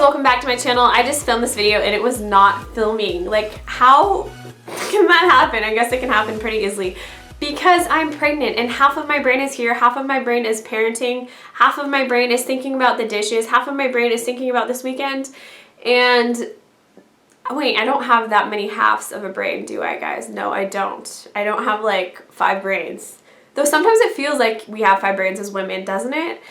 welcome back to my channel. I just filmed this video and it was not filming. Like, how can that happen? I guess it can happen pretty easily. Because I'm pregnant and half of my brain is here, half of my brain is parenting, half of my brain is thinking about the dishes, half of my brain is thinking about this weekend. And wait, I don't have that many halves of a brain, do I, guys? No, I don't. I don't have like 5 brains. Though sometimes it feels like we have 5 brains as women, doesn't it?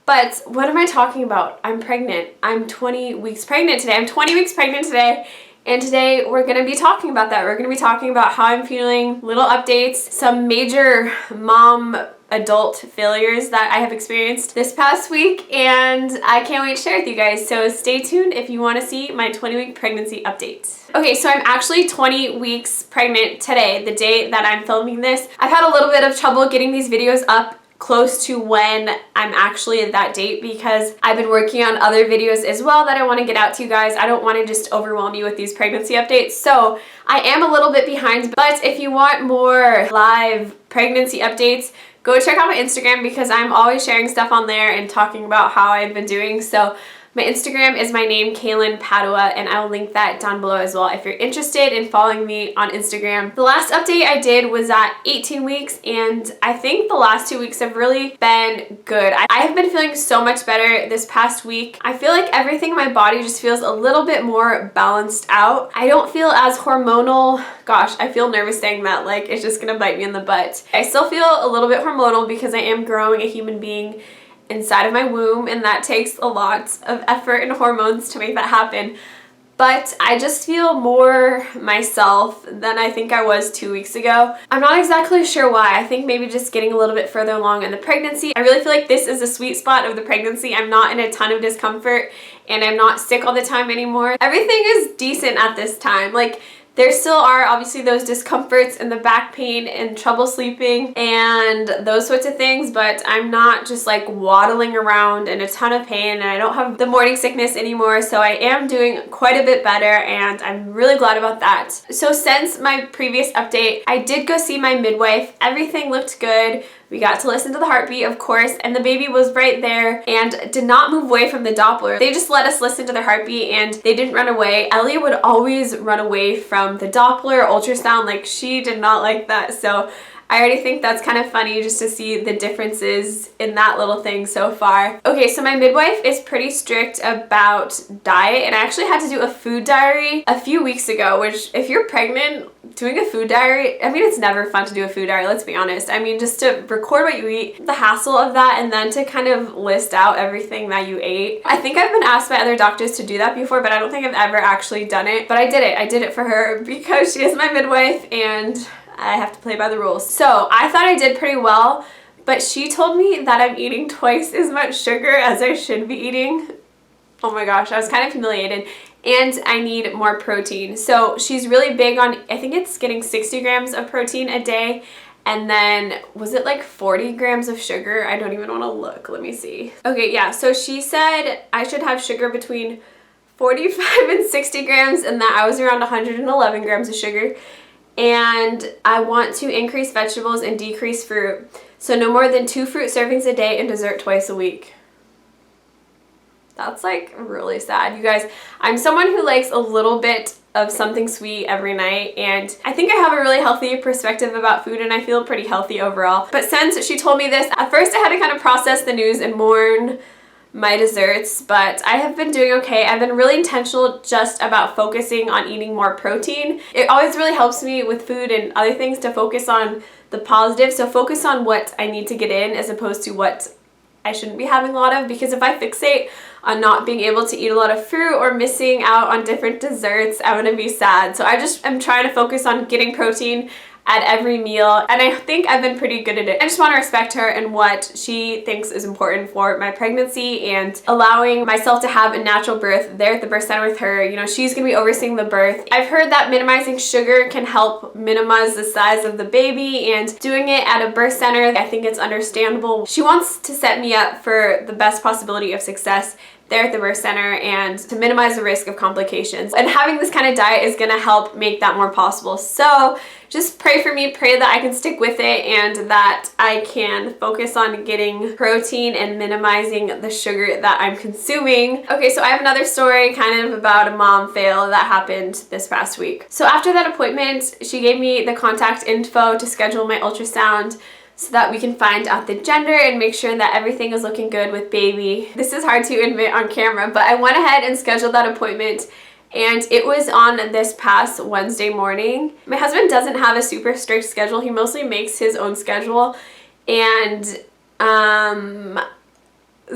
But what am I talking about? I'm pregnant. I'm 20 weeks pregnant today. I'm 20 weeks pregnant today. And today we're going to be talking about that. We're going to be talking about how I'm feeling, little updates, some major mom adult failures that I have experienced this past week, and I can't wait to share with you guys. So stay tuned if you want to see my 20-week pregnancy update. Okay, so I'm actually 20 weeks pregnant today, the day that I'm filming this. I've had a little bit of trouble getting these videos up close to when I'm actually at that date because I've been working on other videos as well that I want to get out to you guys. I don't want to just overwhelm you with these pregnancy updates. So I am a little bit behind, but if you want more live pregnancy updates, go check out my Instagram because I'm always sharing stuff on there and talking about how I've been doing. So my Instagram is my name, Kaylyn Padua, and I will link that down below as well if you're interested in following me on Instagram. The last update I did was at 18 weeks, and I think the last 2 weeks have really been good. I have been feeling so much better this past week. I feel like everything in my body just feels a little bit more balanced out. I don't feel as hormonal. Gosh, I feel nervous saying that, like it's just gonna bite me in the butt. I still feel a little bit hormonal because I am growing a human being inside of my womb, and that takes a lot of effort and hormones to make that happen. But I just feel more myself than I think I was 2 weeks ago. I'm not exactly sure why. I think maybe just getting a little bit further along in the pregnancy. I really feel like this is a sweet spot of the pregnancy. I'm not in a ton of discomfort and I'm not sick all the time anymore. Everything is decent at this time. Like, there still are obviously those discomforts and the back pain and trouble sleeping and those sorts of things, but I'm not just like waddling around in a ton of pain, and I don't have the morning sickness anymore, so I am doing quite a bit better and I'm really glad about that. So since my previous update, I did go see my midwife. Everything looked good. We got to listen to the heartbeat, of course, and the baby was right there and did not move away from the Doppler. They just let us listen to the heartbeat and they didn't run away. Ellie would always run away from the Doppler ultrasound. Like, she did not like that. So I already think that's kind of funny just to see the differences in that little thing so far. Okay, so my midwife is pretty strict about diet, and I actually had to do a food diary a few weeks ago, which if you're pregnant, doing a food diary, I mean, it's never fun to do a food diary, let's be honest. I mean, just to record what you eat, the hassle of that, and then to kind of list out everything that you ate. I think I've been asked by other doctors to do that before, but I don't think I've ever actually done it. But I did it. I did it for her because she is my midwife and I have to play by the rules. So I thought I did pretty well, but she told me that I'm eating twice as much sugar as I should be eating. Oh my gosh, I was kind of humiliated. And I need more protein. So she's really big on, I think it's getting 60 grams of protein a day. And then, was it like 40 grams of sugar? I don't even want to look. Let me see. Okay, yeah, so she said I should have sugar between 45 and 60 grams, and that I was around 111 grams of sugar. And I want to increase vegetables and decrease fruit. So no more than 2 fruit servings a day and dessert twice a week. That's like really sad. You guys, I'm someone who likes a little bit of something sweet every night, and I think I have a really healthy perspective about food and I feel pretty healthy overall. But since she told me this, at first I had to kind of process the news and mourn my desserts, but I have been doing okay. I've been really intentional just about focusing on eating more protein. It always really helps me with food and other things to focus on the positive. So focus on what I need to get in as opposed to what I shouldn't be having a lot of, because if I fixate on not being able to eat a lot of fruit or missing out on different desserts, I'm gonna be sad. So I just am trying to focus on getting protein at every meal, and I think I've been pretty good at it. I just want to respect her and what she thinks is important for my pregnancy and allowing myself to have a natural birth there at the birth center with her. You know, she's gonna be overseeing the birth. I've heard that minimizing sugar can help minimize the size of the baby, and doing it at a birth center, I think it's understandable. She wants to set me up for the best possibility of success there at the birth center and to minimize the risk of complications. And having this kind of diet is gonna help make that more possible. So just pray for me, pray that I can stick with it and that I can focus on getting protein and minimizing the sugar that I'm consuming. Okay, so I have another story kind of about a mom fail that happened this past week. So after that appointment, she gave me the contact info to schedule my ultrasound so that we can find out the gender and make sure that everything is looking good with baby. This is hard to admit on camera, but I went ahead and scheduled that appointment, and it was on this past Wednesday morning. My husband doesn't have a super strict schedule. He mostly makes his own schedule, and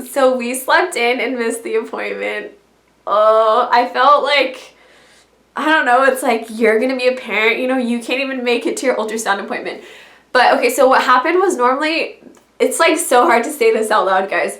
so we slept in and missed the appointment. Oh, I felt like, I don't know, it's like you're gonna be a parent, you know, you can't even make it to your ultrasound appointment. But okay, so what happened was, normally, it's like so hard to say this out loud, guys.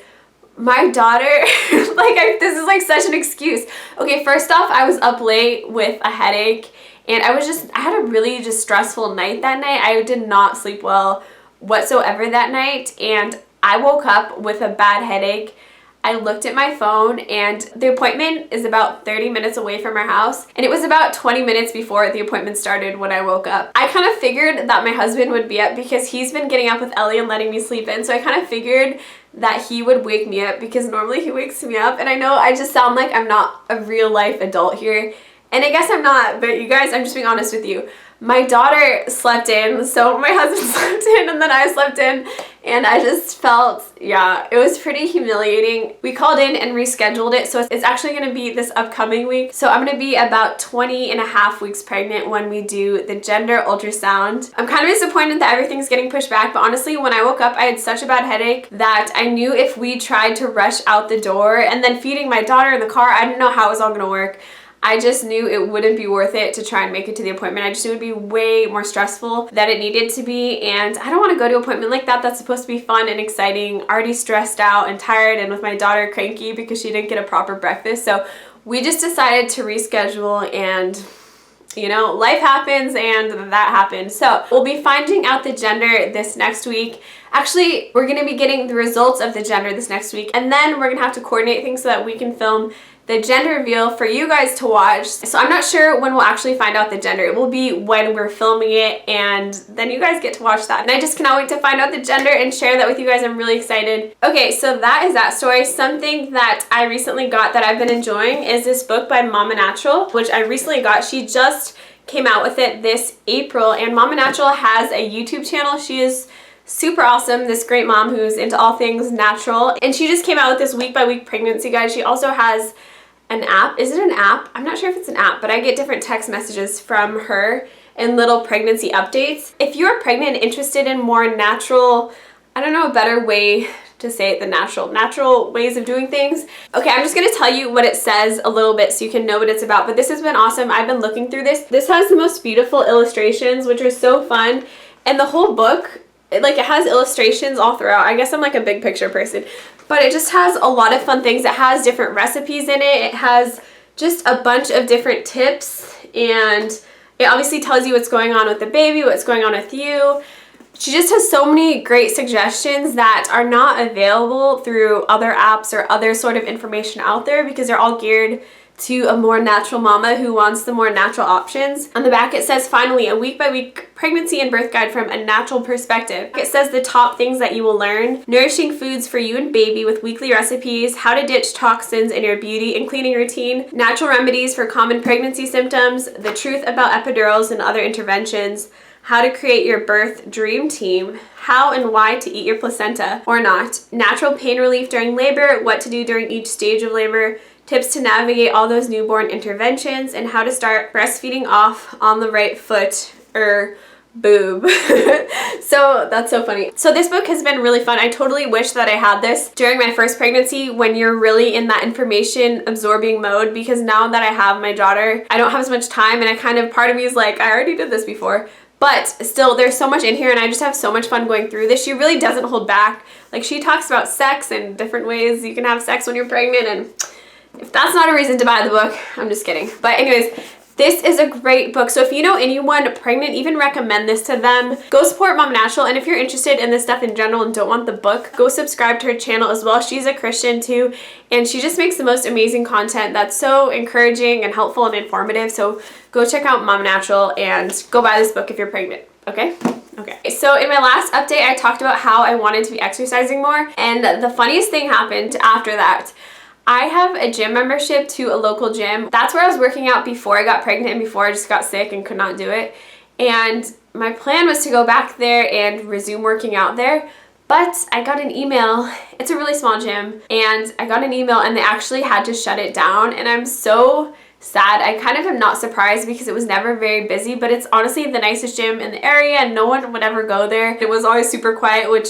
My daughter, this is like such an excuse. Okay, first off, I was up late with a headache, and I had a really just stressful night that night. I did not sleep well whatsoever that night, and I woke up with a bad headache. I looked at my phone, and the appointment is about 30 minutes away from our house, and it was about 20 minutes before the appointment started when I woke up. I kind of figured that my husband would be up because he's been getting up with Ellie and letting me sleep in, so I kind of figured that he would wake me up because normally he wakes me up, and I know I just sound like I'm not a real life adult here, and I guess I'm not, but you guys, I'm just being honest with you. My daughter slept in, so my husband slept in, and then I slept in, and I just felt, yeah, it was pretty humiliating. We called in and rescheduled it, so it's actually going to be this upcoming week. So I'm going to be about 20 and a half weeks pregnant when we do the gender ultrasound. I'm kind of disappointed that everything's getting pushed back, but honestly, when I woke up, I had such a bad headache that I knew if we tried to rush out the door and then feeding my daughter in the car, I didn't know how it was all going to work. I just knew it wouldn't be worth it to try and make it to the appointment. I just knew it would be way more stressful than it needed to be, and I don't want to go to an appointment like that that's supposed to be fun and exciting, already stressed out and tired, and with my daughter cranky because she didn't get a proper breakfast. So we just decided to reschedule, and you know, life happens, and that happened. So we'll be finding out the gender this next week. Actually, we're going to be getting the results of the gender this next week, and then we're going to have to coordinate things so that we can film the gender reveal for you guys to watch. So I'm not sure when we'll actually find out the gender. It will be when we're filming it, and then you guys get to watch that. And I just cannot wait to find out the gender and share that with you guys. I'm really excited. Okay, so that is that story. Something that I recently got that I've been enjoying is this book by Mama Natural, which I recently got. She just came out with it this April, and Mama Natural has a YouTube channel. She is super awesome, this great mom who's into all things natural, and she just came out with this week-by-week pregnancy guide. She also has an app. Is it an app? I'm not sure if it's an app, but I get different text messages from her and little pregnancy updates. If you're pregnant and interested in more natural, I don't know a better way to say it than natural ways of doing things. Okay, I'm just gonna tell you what it says a little bit so you can know what it's about, but this has been awesome. I've been looking through this. This has the most beautiful illustrations, which are so fun, and the whole book, it has illustrations all throughout. I guess I'm like a big picture person, but it just has a lot of fun things. It has different recipes in it. It has just a bunch of different tips, and it obviously tells you what's going on with the baby, what's going on with you. She just has so many great suggestions that are not available through other apps or other sort of information out there, because they're all geared to a more natural mama who wants the more natural options. On the back it says, finally, a week-by-week pregnancy and birth guide from a natural perspective. It says the top things that you will learn: nourishing foods for you and baby with weekly recipes, how to ditch toxins in your beauty and cleaning routine, natural remedies for common pregnancy symptoms, the truth about epidurals and other interventions, how to create your birth dream team, how and why to eat your placenta or not, natural pain relief during labor, what to do during each stage of labor, tips to navigate all those newborn interventions, and how to start breastfeeding off on the right foot or boob. So that's so funny. So this book has been really fun. I totally wish that I had this during my first pregnancy when you're really in that information absorbing mode, because now that I have my daughter, I don't have as much time, and I kind of, part of me is like, I already did this before. But still, there's so much in here, and I just have so much fun going through this. She really doesn't hold back. Like, she talks about sex and different ways you can have sex when you're pregnant, and if that's not a reason to buy the book, I'm just kidding. But anyways, This is a great book. So if you know anyone pregnant, even recommend this to them. Go support Mom Natural. And if you're interested in this stuff in general and don't want the book, go subscribe to her channel as well. She's a Christian too, and she just makes the most amazing content that's so encouraging and helpful and informative. So go check out Mom Natural and go buy this book if you're pregnant, okay? Okay, so in my last update, I talked about how I wanted to be exercising more, and the funniest thing happened after that. I have a gym membership to a local gym. That's where I was working out before I got pregnant and before I just got sick and could not do it. And my plan was to go back there and resume working out there. But I got an email. It's a really small gym, and I got an email and they actually had to shut it down, and I'm so sad. I kind of am not surprised because it was never very busy, but it's honestly the nicest gym in the area and no one would ever go there. It was always super quiet, which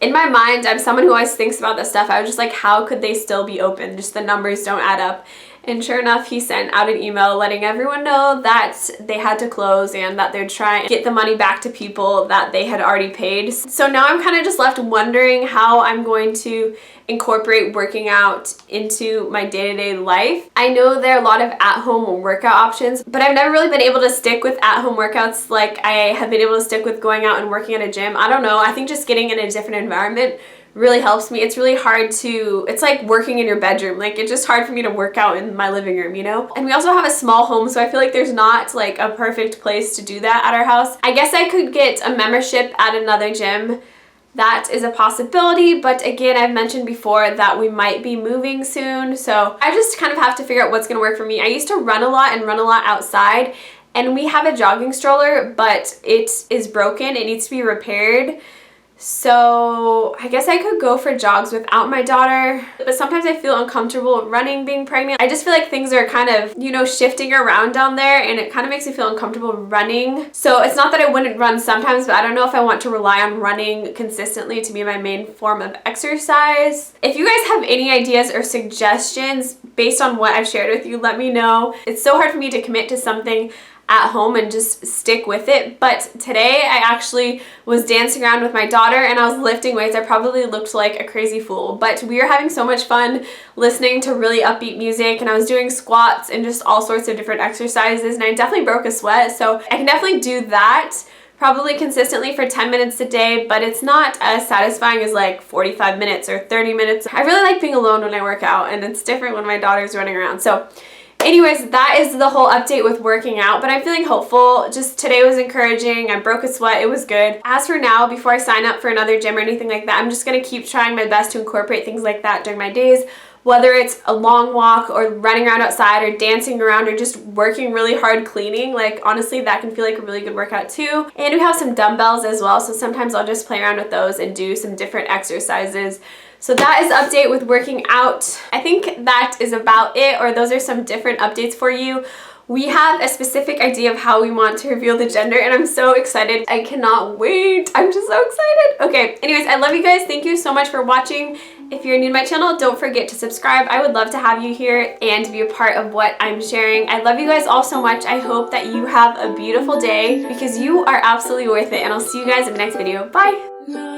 in my mind, I'm someone who always thinks about this stuff. I was just like, how could they still be open? Just the numbers don't add up. And sure enough, he sent out an email letting everyone know that they had to close and that they'd try and get the money back to people that they had already paid. So now I'm kind of just left wondering how I'm going to incorporate working out into my day-to-day life. I know there are a lot of at-home workout options, but I've never really been able to stick with at-home workouts like I have been able to stick with going out and working at a gym. I don't know. I think just getting in a different environment really helps me. It's really hard to, it's like working in your bedroom. Like, it's just hard for me to work out in my living room, you know? And we also have a small home, so I feel like there's not like a perfect place to do that at our house. I guess I could get a membership at another gym. That is a possibility, but again, I've mentioned before that we might be moving soon, so I just kind of have to figure out what's gonna work for me. I used to run a lot and run a lot outside, and we have a jogging stroller, but it is broken. It needs to be repaired. So I guess I could go for jogs without my daughter, but sometimes I feel uncomfortable running being pregnant. I just feel like things are kind of, you know, shifting around down there, and it kind of makes me feel uncomfortable running. So it's not that I wouldn't run sometimes, but I don't know if I want to rely on running consistently to be my main form of exercise. If you guys have any ideas or suggestions based on what I've shared with you, let me know. It's so hard for me to commit to something at home and just stick with it. But today I actually was dancing around with my daughter and I was lifting weights. I probably looked like a crazy fool, but we were having so much fun listening to really upbeat music, and I was doing squats and just all sorts of different exercises, and I definitely broke a sweat. So I can definitely do that probably consistently for 10 minutes a day, but it's not as satisfying as like 45 minutes or 30 minutes. I really like being alone when I work out, and it's different when my daughter's running around. So anyways, that is the whole update with working out, but I'm feeling hopeful. Just today was encouraging. I broke a sweat. It was good. As for now, before I sign up for another gym or anything like that, I'm just going to keep trying my best to incorporate things like that during my days, whether it's a long walk or running around outside or dancing around or just working really hard cleaning. Like, honestly, that can feel like a really good workout too. And we have some dumbbells as well, so sometimes I'll just play around with those and do some different exercises. So that is update with working out. I think that is about it, or those are some different updates for you. We have a specific idea of how we want to reveal the gender, and I'm so excited. I cannot wait. I'm just so excited. Okay, anyways, I love you guys. Thank you so much for watching. If you're new to my channel, don't forget to subscribe. I would love to have you here and be a part of what I'm sharing. I love you guys all so much. I hope that you have a beautiful day because you are absolutely worth it, and I'll see you guys in the next video. Bye.